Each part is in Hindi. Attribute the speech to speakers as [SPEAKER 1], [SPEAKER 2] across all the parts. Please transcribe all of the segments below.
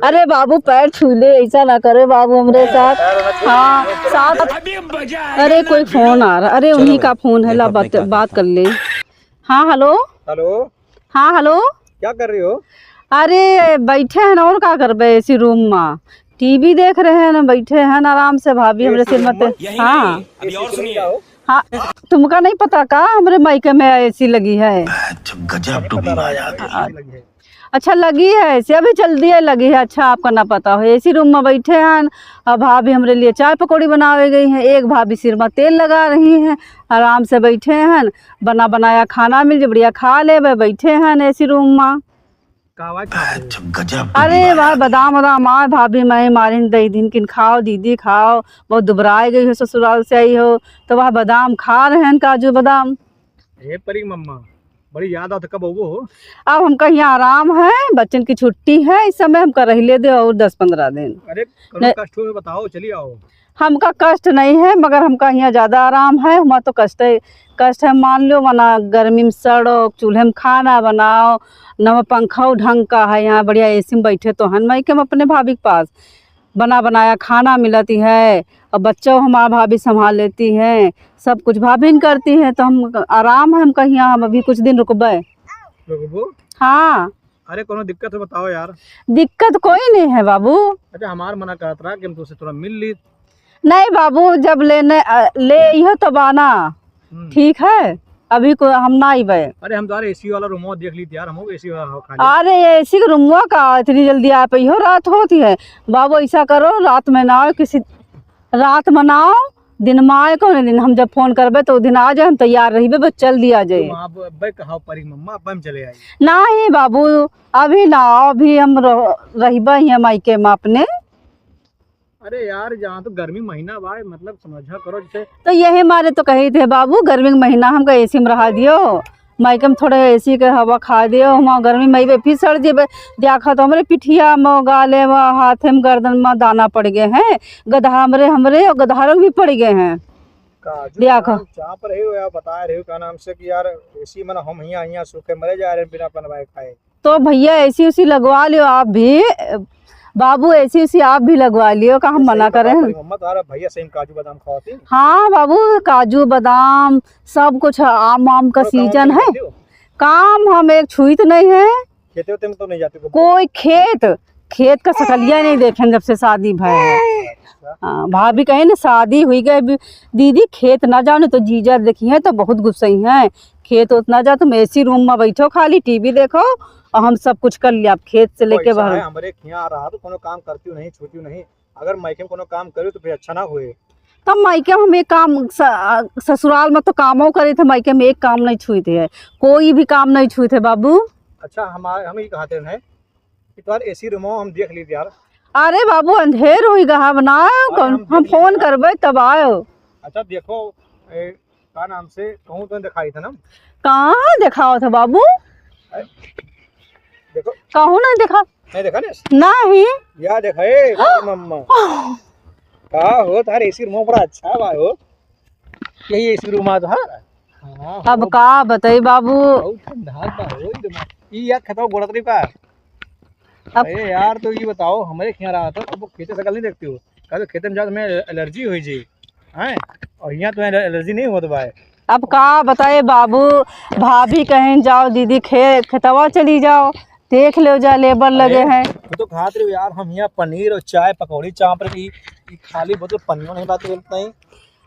[SPEAKER 1] अरे बाबू पैर छू ले, ऐसा ना करे बाबू हमरे साथ। हाँ साथ। अरे कोई फोन आ रहा, अरे उन्हीं का फोन है, ला बात कर ले। हाँ हेलो।
[SPEAKER 2] हेलो।
[SPEAKER 1] हाँ हेलो।
[SPEAKER 2] क्या कर रही हो?
[SPEAKER 1] अरे बैठे हैं ना, और क्या करबे, इसी रूम में टीवी देख रहे हैं ना, बैठे हैं ना आराम से। भाभी हमरे सिर मत। हाँ हाँ, तुमका नहीं पता का हमरे मायके में एसी लगी है।
[SPEAKER 2] गजब टू
[SPEAKER 1] अच्छा लगी है ऐसी, अभी जल्दी है लगी है। अच्छा आपका ना पता हो, एसी रूम में बैठे हैं। अब भाभी हमरे लिए चाय पकौड़ी बनावे गई हैं, एक भाभी सिर में तेल लगा रही हैं। आराम से बैठे हैं, बना बनाया खाना मिल जाए, बढ़िया खा ले। बैठे हैं एसी रूम में। अरे वाह, बादाम वादाम आए भाभी मैं मारिन दई दिन किन खाओ दीदी खाओ। बहुत दुबराए गई हो, ससुराल से आई हो तो वह बादाम खा रहे हैं, काजू बादाम।
[SPEAKER 2] हे परी मम्मा, बड़ी याद आता, कब आओ?
[SPEAKER 1] अब हमका यहाँ आराम है, बच्चन की छुट्टी है, इस समय हमका रह ले दे और 10-15 दिन।
[SPEAKER 2] अरे कष्ट हो बताओ, चलिए आओ।
[SPEAKER 1] हमका कष्ट नहीं है, मगर हमका यहाँ ज़्यादा आराम है। हमारा तो कष्ट है मान लो, वरना गर्मी में सड़ो, चूल्हे में खाना बनाओ, न पंखा ढंग का है। यहाँ बढ़िया एसी में बैठे तो हन मई के हम अपने भाभी के पास बना बनाया खाना मिलती है, और बच्चों हमारा भाभी संभाल लेती हैं, सब कुछ भाभी न करती हैं, तो हम आराम है। हम कहीं हम अभी कुछ दिन रुकबे। हाँ।
[SPEAKER 2] अरे कोनो दिक्कत है बताओ यार।
[SPEAKER 1] दिक्कत कोई नहीं है बाबू।
[SPEAKER 2] अच्छा हमार मना करत रहा कि हम तुझसे थोड़ा मिल ली।
[SPEAKER 1] नहीं बाबू, जब ले इहो तो बाना ठीक है, अभी को हम ना आइबे।
[SPEAKER 2] अरे हम तुम्हारे एसी वाला रूम देख ली थी यार, हम एसी वाला खा।
[SPEAKER 1] अरे एसी का रूम का इतनी जल्दी आ पाई हो, रात होती है बाबू। ऐसा करो रात में ना आओ, किसी रात में ना आओ, दिन में आए। कौन दिन हम जब फोन करबे तो दिन आ जाए, हम तैयार रही बस जल्दी आ जाए।
[SPEAKER 2] परी मम्मा अब हम चले आई।
[SPEAKER 1] नहीं बाबू अभी ना आओ, अभी हम रहीबे यहाँ मायके में अपने।
[SPEAKER 2] अरे यार जहाँ तो गर्मी महीना बा, मतलब समझा करो जैसे।
[SPEAKER 1] तो यही हमारे तो कही थे बाबू, गर्मी का महीना हमको एसी में रहा दियो, मायके में थोड़े एसी के हवा खा दियो। हम गर्मी मई में फिर सड़ जेबे। देखा तो हमरे पिठिया में, गाले में, हाथ में, गर्दन में दाना पड़ गए हैं। गधा हमरे और गधारों भी पड़ गए हैं। देखो
[SPEAKER 2] जहाँ पर है बता रहे हो क्या नाम से कि यार एसी में हम यहाँ सूखे मरे जा रहे हैं बिना बनवाए खाए।
[SPEAKER 1] तो भैया एसी उसी लगवा लियो आप भी बाबू, एसी उसी आप भी लगवा लियो, का हम मना करें।
[SPEAKER 2] भैया सही काजू बादाम खाते।
[SPEAKER 1] हाँ बाबू, काजू बादाम सब कुछ, आम का सीजन है। काम हम एक छुई तो नहीं है,
[SPEAKER 2] खेते में तो नहीं जाते
[SPEAKER 1] कोई खेत का सकलिया नहीं देखें जब से शादी भय है। हाँ भाभी कहे ना शादी हुई गई दीदी खेत ना जाओ, तो जीजा देखी है तो बहुत गुस्सा है। खेत उतना जा, तुम एसी रूम में बैठो खाली टीवी देखो, और हम सब कुछ कर लिया। आप खेत से लेके बाहर
[SPEAKER 2] हमारे यहाँ रहा तो कोनो काम करती नहीं, छूती नहीं। अगर मायके में कोनो काम करो तो फिर अच्छा ना हुए।
[SPEAKER 1] तब मायके में हम एक काम, ससुराल में तो कामों करे थे, मायके में एक काम नहीं छुए थे, कोई भी काम नहीं छुए थे बाबू।
[SPEAKER 2] अच्छा हम ये कहते हैं कि तुम्हारे एसी रूम हम देख ली यार।
[SPEAKER 1] अरे बाबू अंधेर हुई गहा बनाओ, हम फोन करबे तब आओ।
[SPEAKER 2] अच्छा देखो क्या नाम से कहूँ तो दिखाई था ना।
[SPEAKER 1] कहाँ दिखाओ था बाबू?
[SPEAKER 2] देखो
[SPEAKER 1] कहूँ नहीं देखा नहीं
[SPEAKER 2] यार देखा मम्मा का हो तारे एसी रूम बड़ा अच्छा बा हो। यही एसी रूम आ था।
[SPEAKER 1] अब का बताई बाबू,
[SPEAKER 2] ठंडा बा हो ई यार खतरा गोड़तरी का। अरे यार तो ये बताओ हमारे यहाँ रहा था तो खेते सकल नहीं देखती हो, कल खेते में जा तुम्हें एलर्जी हुई जी हैं, और यहाँ तुम्हें एलर्जी नहीं होता भाई।
[SPEAKER 1] अब का बताए बाबू, भाभी कहीं जाओ दीदी खेतवा चली जाओ, देख लो जा लेबर लगे हैं।
[SPEAKER 2] तो खाते रहो यार, हम यहाँ पनीर और चाय पकौड़ी चाप रही खाली बोतल पनियों नहीं बात बोलते हैं।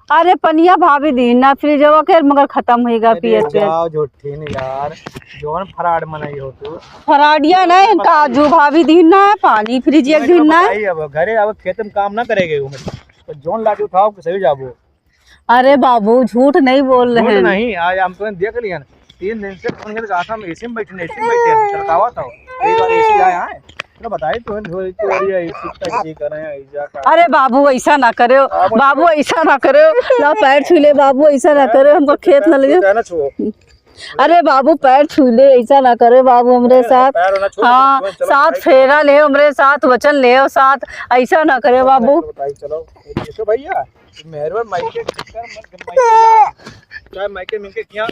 [SPEAKER 1] अरे पनिया भाभी दी ना फ्रिज के मगर खत्म होगा पिए
[SPEAKER 2] जाओ झूठी नहीं यार, जोन फराड मनाई हो तो
[SPEAKER 1] फराडिया नहीं, काजू भाभी दी ना है, पानी फ्रिज एक दिन ना है।
[SPEAKER 2] अब घरे अब खेत में काम ना करेंगे तो जोन लाठी उठाओ सही जाबो।
[SPEAKER 1] अरे बाबू झूठ नहीं बोल रहे हैं।
[SPEAKER 2] नहीं आज हम तो देख लिया 3 दिन से फोन करके कहा था हम एसी में बैठे चरकावा था एसी आया है तो बताइए तो।
[SPEAKER 1] अरे बाबू ऐसा ना करे बाबू, ऐसा ना करे, ला पैर छू ले बाबू, ऐसा ना करे, हमको खेत न लगे। अरे बाबू पैर छू ले, ऐसा ना करे बाबू हमरे साथ। हाँ साथ फेरा ले हमरे साथ, वचन ले साथ, ऐसा ना करे बाबू।
[SPEAKER 2] चलो भैया मेहरबान माइके चाहे माइके मिलके किया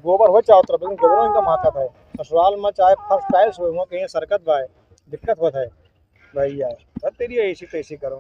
[SPEAKER 2] गोबर हो चाहो तरफ गोबरों इनका माता था ससुराल में चाहे फर्स्ट टाइल्स हो कहीं सरकत बाय दिक्कत होता है भाई यार, अब तेरी ऐसी तैसी करो।